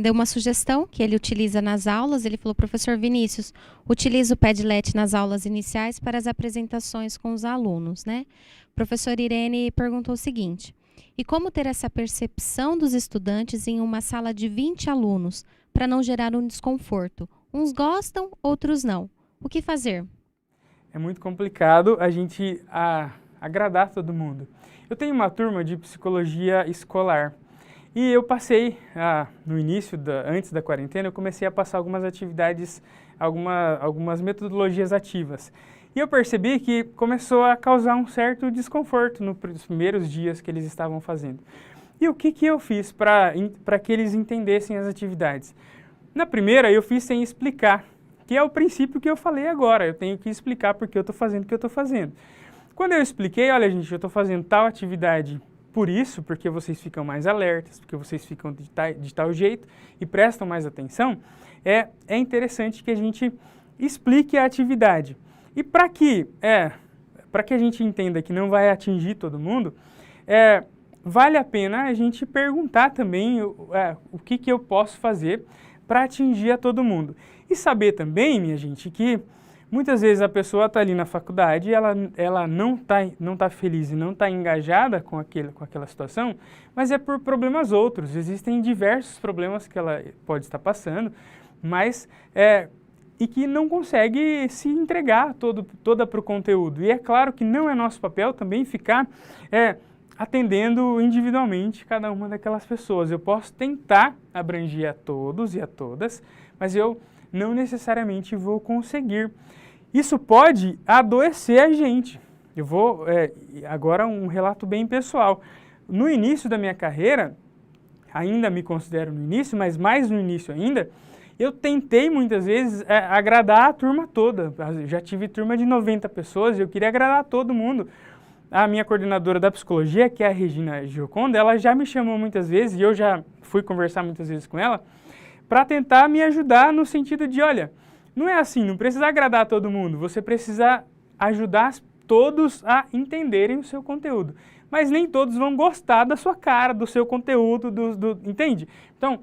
deu uma sugestão que ele utiliza nas aulas. Ele falou: professor Vinícius, utiliza o Padlet nas aulas iniciais para as apresentações com os alunos, né? O professor Irene perguntou o seguinte: e como ter essa percepção dos estudantes em uma sala de 20 alunos, para não gerar um desconforto? Uns gostam, outros não. O que fazer? É muito complicado a gente agradar todo mundo. Eu tenho uma turma de psicologia escolar. E eu passei, no início, antes da quarentena, eu comecei a passar algumas atividades, algumas metodologias ativas. E eu percebi que começou a causar um certo desconforto nos primeiros dias que eles estavam fazendo. E o que eu fiz para que eles entendessem as atividades? Na primeira, eu fiz sem explicar, que é o princípio que eu falei agora. Eu tenho que explicar porque eu estou fazendo o que eu estou fazendo. Quando eu expliquei, olha gente, eu estou fazendo tal atividade por isso, porque vocês ficam mais alertas, porque vocês ficam de tal jeito e prestam mais atenção, é interessante que a gente explique a atividade. E para que a gente entenda que não vai atingir todo mundo, vale a pena a gente perguntar também o que eu posso fazer para atingir a todo mundo. E saber também, minha gente, que muitas vezes a pessoa está ali na faculdade e ela não tá feliz e não está engajada com aquela situação, mas é por problemas outros. Existem diversos problemas que ela pode estar passando, mas e que não consegue se entregar toda para o conteúdo. E é claro que não é nosso papel também ficar atendendo individualmente cada uma daquelas pessoas. Eu posso tentar abranger a todos e a todas, mas eu não necessariamente vou conseguir. Isso pode adoecer a gente. Eu vou, agora um relato bem pessoal. No início da minha carreira, ainda me considero no início, mas mais no início ainda, eu tentei muitas vezes agradar a turma toda. Já tive turma de 90 pessoas e eu queria agradar todo mundo. A minha coordenadora da psicologia, que é a Regina Gioconda, ela já me chamou muitas vezes e eu já fui conversar muitas vezes com ela para tentar me ajudar no sentido de, olha, não é assim, não precisa agradar todo mundo, você precisa ajudar todos a entenderem o seu conteúdo. Mas nem todos vão gostar da sua cara, do seu conteúdo, entende? Então,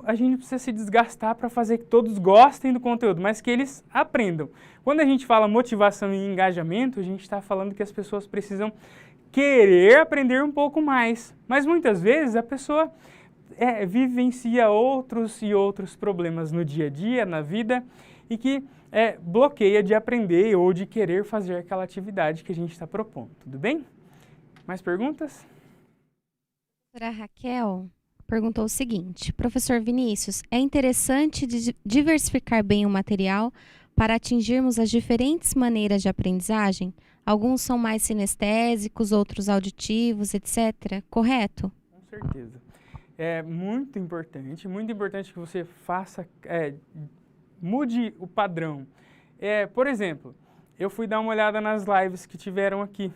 a gente precisa se desgastar para fazer que todos gostem do conteúdo, mas que eles aprendam. Quando a gente fala motivação e engajamento, a gente está falando que as pessoas precisam querer aprender um pouco mais. Mas muitas vezes a pessoa vivencia outros e outros problemas no dia a dia, na vida, e que bloqueia de aprender ou de querer fazer aquela atividade que a gente está propondo. Tudo bem? Mais perguntas? A professora Raquel perguntou o seguinte: professor Vinícius, é interessante diversificar bem o material para atingirmos as diferentes maneiras de aprendizagem? Alguns são mais sinestésicos, outros auditivos, etc. Correto? Com certeza. É muito importante que você mude o padrão. Por exemplo, eu fui dar uma olhada nas lives que tiveram aqui,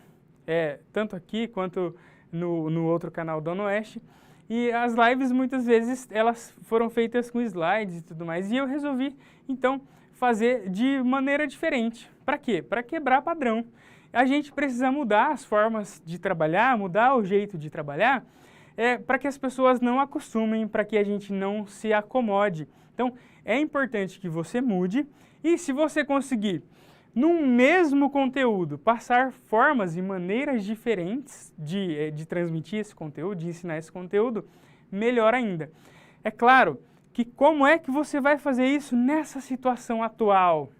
tanto aqui quanto no outro canal do Oeste, e as lives muitas vezes elas foram feitas com slides e tudo mais, e eu resolvi então fazer de maneira diferente. Para quê? Para quebrar padrão. A gente precisa mudar as formas de trabalhar, mudar o jeito de trabalhar, para que as pessoas não acostumem, para que a gente não se acomode. Então, é importante que você mude e se você conseguir, num mesmo conteúdo, passar formas e maneiras diferentes de transmitir esse conteúdo, de ensinar esse conteúdo, melhor ainda. É claro que como é que você vai fazer isso nessa situação atual,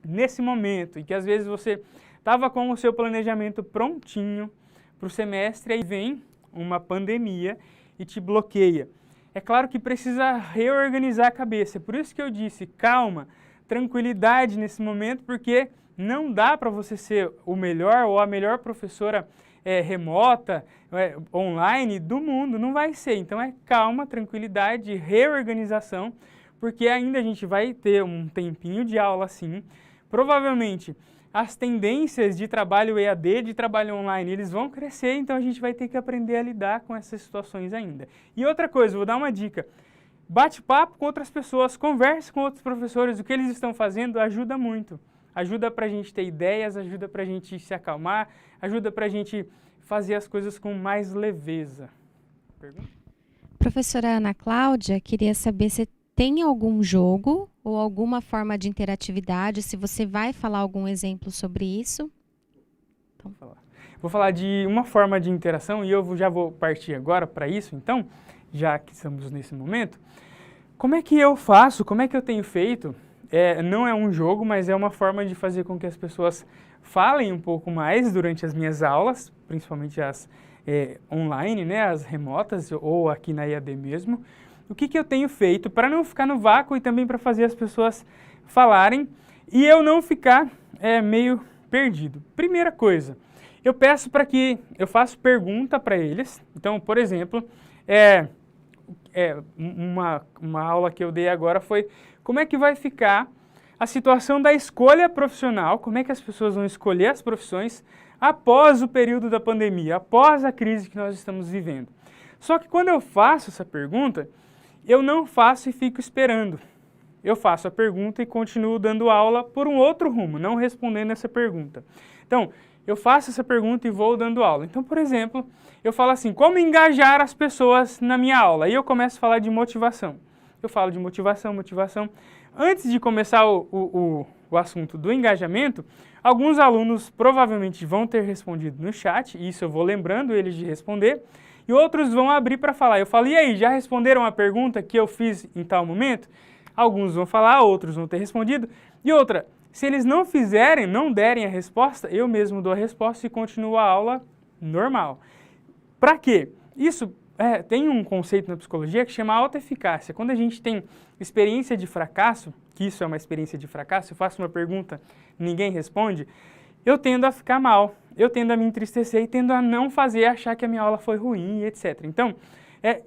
nesse momento, em que às vezes você estava com o seu planejamento prontinho para o semestre, aí vem uma pandemia e te bloqueia. É claro que precisa reorganizar a cabeça, é por isso que eu disse, calma, tranquilidade nesse momento, porque não dá para você ser o melhor ou a melhor professora remota, online do mundo, não vai ser. Então calma, tranquilidade, reorganização, porque ainda a gente vai ter um tempinho de aula assim. Provavelmente as tendências de trabalho EAD, de trabalho online, eles vão crescer, então a gente vai ter que aprender a lidar com essas situações ainda. E outra coisa, vou dar uma dica. Bate papo com outras pessoas, converse com outros professores, o que eles estão fazendo ajuda muito. Ajuda para a gente ter ideias, ajuda para a gente se acalmar, ajuda para a gente fazer as coisas com mais leveza. Pergunta? Professora Ana Cláudia, queria saber se tem algum jogo ou alguma forma de interatividade, se você vai falar algum exemplo sobre isso? Então, vou falar de uma forma de interação e eu já vou partir agora para isso, então, já que estamos nesse momento. Como é que eu faço, como é que eu tenho feito? Não é um jogo, mas é uma forma de fazer com que as pessoas falem um pouco mais durante as minhas aulas, principalmente as online, né, as remotas ou aqui na EAD mesmo. O que eu tenho feito para não ficar no vácuo e também para fazer as pessoas falarem e eu não ficar meio perdido. Primeira coisa, eu peço para que eu faça pergunta para eles. Então, por exemplo, uma aula que eu dei agora foi como é que vai ficar a situação da escolha profissional, como é que as pessoas vão escolher as profissões após o período da pandemia, após a crise que nós estamos vivendo. Só que quando eu faço essa pergunta, eu não faço e fico esperando. Eu faço a pergunta e continuo dando aula por um outro rumo, não respondendo essa pergunta. Então, eu faço essa pergunta e vou dando aula. Então, por exemplo, eu falo assim, como engajar as pessoas na minha aula? E eu começo a falar de motivação. Eu falo de motivação. Antes de começar o assunto do engajamento, alguns alunos provavelmente vão ter respondido no chat, e isso eu vou lembrando eles de responder, e outros vão abrir para falar. Eu falo, e aí, já responderam a pergunta que eu fiz em tal momento? Alguns vão falar, outros vão ter respondido. E outra, se eles não fizerem, não derem a resposta, eu mesmo dou a resposta e continuo a aula normal. Para quê? Isso tem um conceito na psicologia que chama autoeficácia. Quando a gente tem experiência de fracasso, que isso é uma experiência de fracasso, eu faço uma pergunta, ninguém responde, eu tendo a ficar mal, eu tendo a me entristecer e tendo a não fazer, achar que a minha aula foi ruim, etc. Então,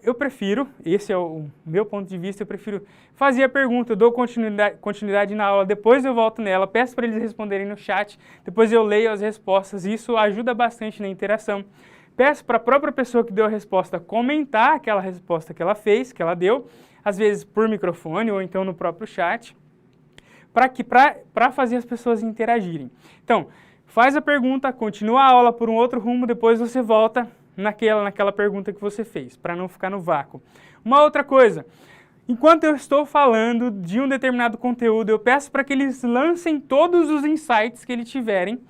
eu prefiro, esse é o meu ponto de vista, eu prefiro fazer a pergunta, eu dou continuidade na aula, depois eu volto nela, peço para eles responderem no chat, depois eu leio as respostas, isso ajuda bastante na interação. Peço para a própria pessoa que deu a resposta comentar aquela resposta que ela fez, que ela deu, às vezes por microfone ou então no próprio chat, para fazer as pessoas interagirem. Então, faz a pergunta, continua a aula por um outro rumo, depois você volta naquela pergunta que você fez, para não ficar no vácuo. Uma outra coisa, enquanto eu estou falando de um determinado conteúdo, eu peço para que eles lancem todos os insights que eles tiverem,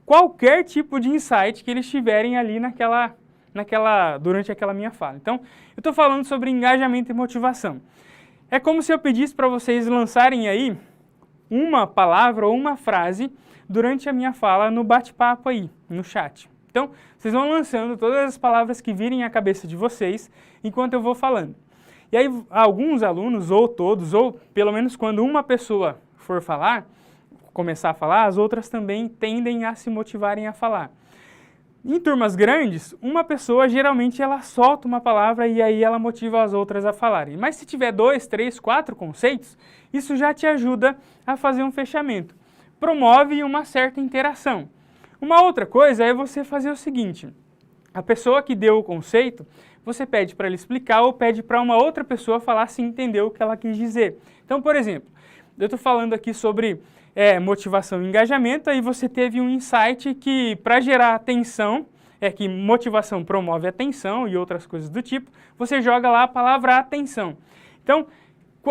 qualquer tipo de insight que eles tiverem ali durante aquela minha fala. Então, eu estou falando sobre engajamento e motivação. É como se eu pedisse para vocês lançarem aí uma palavra ou uma frase durante a minha fala no bate-papo aí, no chat. Então, vocês vão lançando todas as palavras que virem à cabeça de vocês enquanto eu vou falando. E aí, alguns alunos, ou todos, ou pelo menos quando uma pessoa for começar a falar, as outras também tendem a se motivarem a falar. Em turmas grandes, uma pessoa geralmente ela solta uma palavra e aí ela motiva as outras a falarem. Mas se tiver 2, 3, 4 conceitos, isso já te ajuda a fazer um fechamento. Promove uma certa interação. Uma outra coisa é você fazer o seguinte, a pessoa que deu o conceito, você pede para ela explicar ou pede para uma outra pessoa falar se entendeu o que ela quis dizer. Então, por exemplo, eu estou falando aqui sobre motivação e engajamento, aí você teve um insight que, para gerar atenção, que motivação promove atenção e outras coisas do tipo, você joga lá a palavra atenção. Então,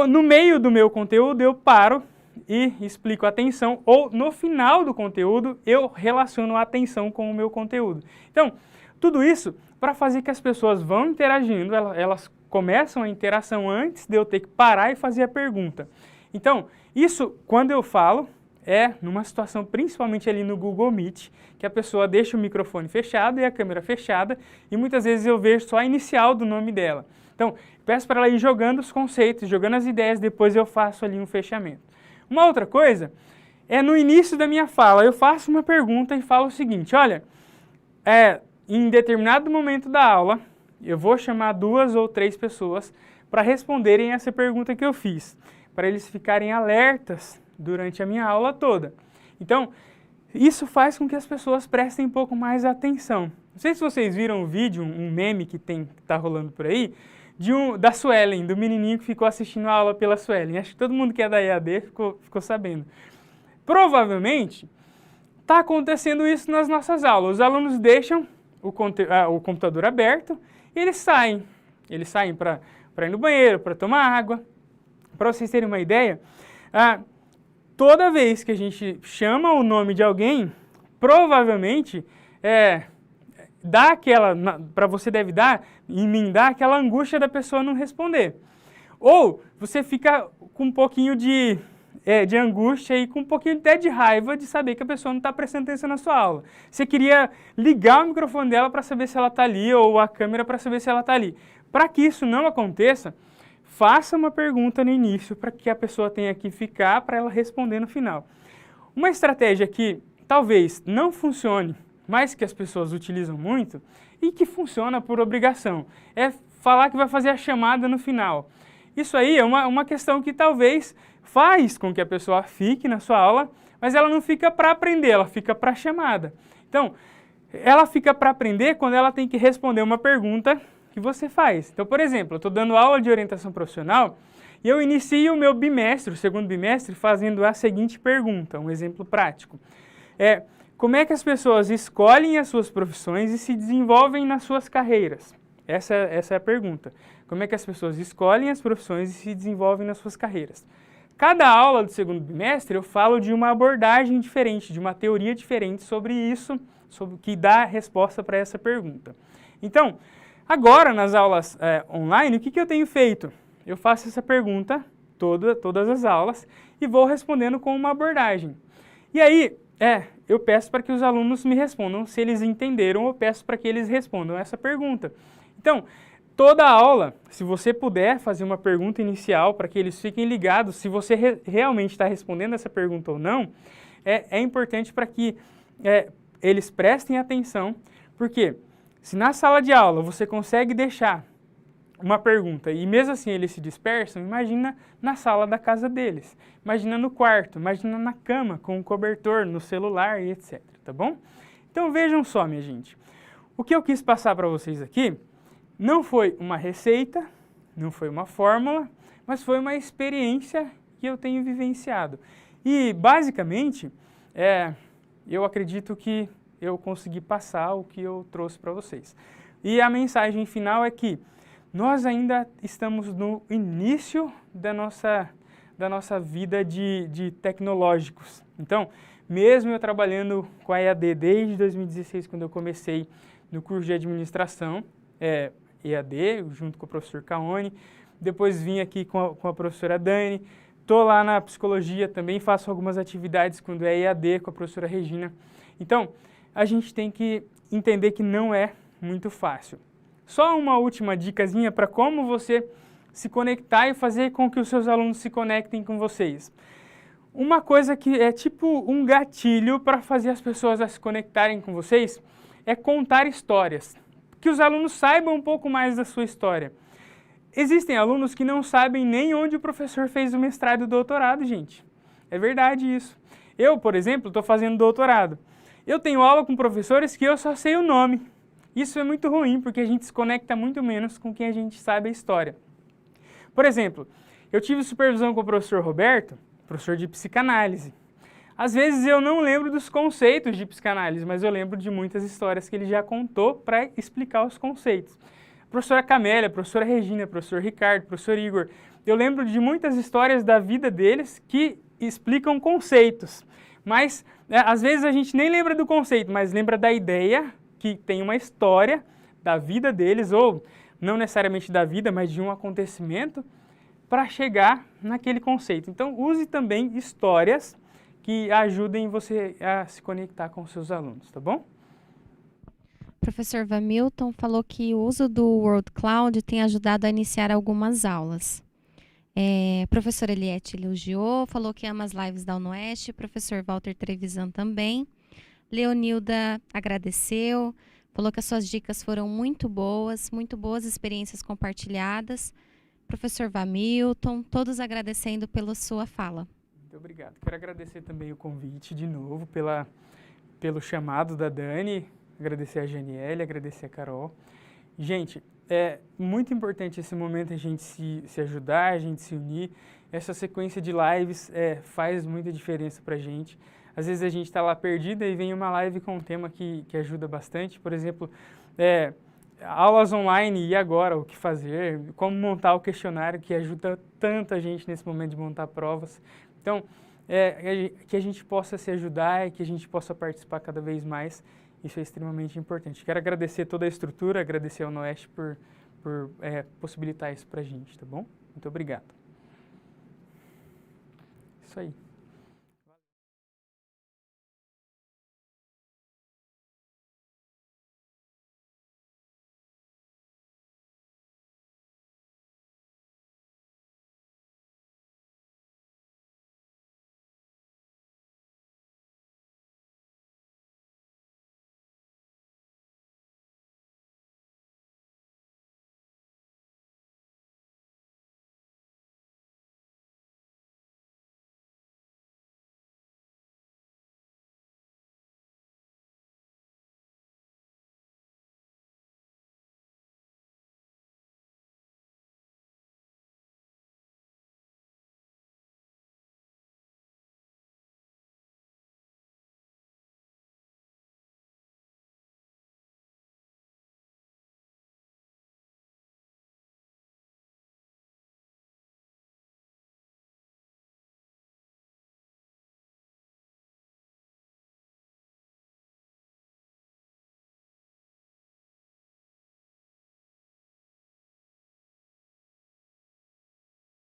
no meio do meu conteúdo, eu paro e explico a atenção, ou no final do conteúdo, eu relaciono a atenção com o meu conteúdo. Então, tudo isso para fazer que as pessoas vão interagindo, elas começam a interação antes de eu ter que parar e fazer a pergunta. Então, isso, quando eu falo, numa situação principalmente ali no Google Meet, que a pessoa deixa o microfone fechado e a câmera fechada, e muitas vezes eu vejo só a inicial do nome dela. Então, peço para ela ir jogando os conceitos, jogando as ideias, depois eu faço ali um fechamento. Uma outra coisa é no início da minha fala, eu faço uma pergunta e falo o seguinte, olha, em determinado momento da aula, eu vou chamar 2 ou 3 pessoas para responderem essa pergunta que eu fiz, para eles ficarem alertas durante a minha aula toda. Então, isso faz com que as pessoas prestem um pouco mais atenção. Não sei se vocês viram o vídeo, um meme que tá rolando por aí, da Suelen, do menininho que ficou assistindo a aula pela Suelen. Acho que todo mundo que é da EAD ficou sabendo. Provavelmente, está acontecendo isso nas nossas aulas. Os alunos deixam o computador aberto e eles saem. Eles saem para ir no banheiro, para tomar água. Para vocês terem uma ideia, toda vez que a gente chama o nome de alguém, provavelmente para você deve emendar aquela angústia da pessoa não responder. Ou você fica com um pouquinho de angústia e com um pouquinho até de raiva de saber que a pessoa não está prestando atenção na sua aula. Você queria ligar o microfone dela para saber se ela está ali ou a câmera para saber se ela está ali. Para que isso não aconteça, faça uma pergunta no início para que a pessoa tenha que ficar para ela responder no final. Uma estratégia que talvez não funcione, mas que as pessoas utilizam muito e que funciona por obrigação, é falar que vai fazer a chamada no final. Isso aí é uma questão que talvez faz com que a pessoa fique na sua aula, mas ela não fica para aprender, ela fica para a chamada. Então, ela fica para aprender quando ela tem que responder uma pergunta que você faz. Então, por exemplo, eu estou dando aula de orientação profissional e eu inicio o meu bimestre, o segundo bimestre, fazendo a seguinte pergunta, um exemplo prático. Como é que as pessoas escolhem as suas profissões e se desenvolvem nas suas carreiras? Essa é a pergunta. Como é que as pessoas escolhem as profissões e se desenvolvem nas suas carreiras? Cada aula do segundo bimestre eu falo de uma abordagem diferente, de uma teoria diferente sobre isso, sobre o que dá a resposta para essa pergunta. Então, agora nas aulas online, o que eu tenho feito? Eu faço essa pergunta todas as aulas e vou respondendo com uma abordagem. E aí, eu peço para que os alunos me respondam se eles entenderam, ou peço para que eles respondam essa pergunta. Então, toda aula, se você puder fazer uma pergunta inicial para que eles fiquem ligados se você realmente está respondendo essa pergunta ou não, é importante para que eles prestem atenção, porque se na sala de aula você consegue deixar uma pergunta e mesmo assim eles se dispersam, imagina na sala da casa deles, imagina no quarto, imagina na cama, com o cobertor, no celular e etc, tá bom? Então vejam só, minha gente, o que eu quis passar para vocês aqui não foi uma receita, não foi uma fórmula, mas foi uma experiência que eu tenho vivenciado. E, basicamente, eu acredito que eu consegui passar o que eu trouxe para vocês. E a mensagem final é que nós ainda estamos no início da nossa vida de tecnológicos. Então, mesmo eu trabalhando com a EAD desde 2016, quando eu comecei no curso de administração, EAD, junto com o professor Caone, depois vim aqui com a professora Dani, estou lá na psicologia também, faço algumas atividades quando é EAD com a professora Regina. Então, a gente tem que entender que não é muito fácil. Só uma última dicasinha para como você se conectar e fazer com que os seus alunos se conectem com vocês. Uma coisa que é tipo um gatilho para fazer as pessoas se conectarem com vocês é contar histórias. Que os alunos saibam um pouco mais da sua história. Existem alunos que não sabem nem onde o professor fez o mestrado e o doutorado, gente. É verdade isso. Eu, por exemplo, estou fazendo doutorado. Eu tenho aula com professores que eu só sei o nome. Isso é muito ruim, porque a gente se conecta muito menos com quem a gente sabe a história. Por exemplo, eu tive supervisão com o professor Roberto, professor de psicanálise. Às vezes eu não lembro dos conceitos de psicanálise, mas eu lembro de muitas histórias que ele já contou para explicar os conceitos. Professora Camélia, professora Regina, professor Ricardo, professor Igor. Eu lembro de muitas histórias da vida deles que explicam conceitos. Mas, às vezes a gente nem lembra do conceito, mas lembra da ideia, que tem uma história da vida deles, ou não necessariamente da vida, mas de um acontecimento, para chegar naquele conceito. Então, use também histórias que ajudem você a se conectar com os seus alunos, tá bom? O professor Vamilton falou que o uso do Word Cloud tem ajudado a iniciar algumas aulas. Professor Eliette elogiou, falou que ama as lives da UnoOeste, professor Walter Trevisan também. Leonilda agradeceu, falou que as suas dicas foram muito boas experiências compartilhadas. professor Vamilton, todos agradecendo pela sua fala. Muito obrigado. Quero agradecer também o convite de novo, pelo chamado da Dani, agradecer a Janiele, agradecer a Carol. Gente, é muito importante esse momento a gente se ajudar, a gente se unir. Essa sequência de lives faz muita diferença pra gente. Às vezes a gente está lá perdida e vem uma live com um tema que ajuda bastante. Por exemplo, aulas online e agora, o que fazer, como montar o questionário que ajuda tanto a gente nesse momento de montar provas. Então, que a gente possa se ajudar e que a gente possa participar cada vez mais. Isso é extremamente importante. Quero agradecer toda a estrutura, agradecer ao Noeste por possibilitar isso para a gente, tá bom? Muito obrigado. Isso aí.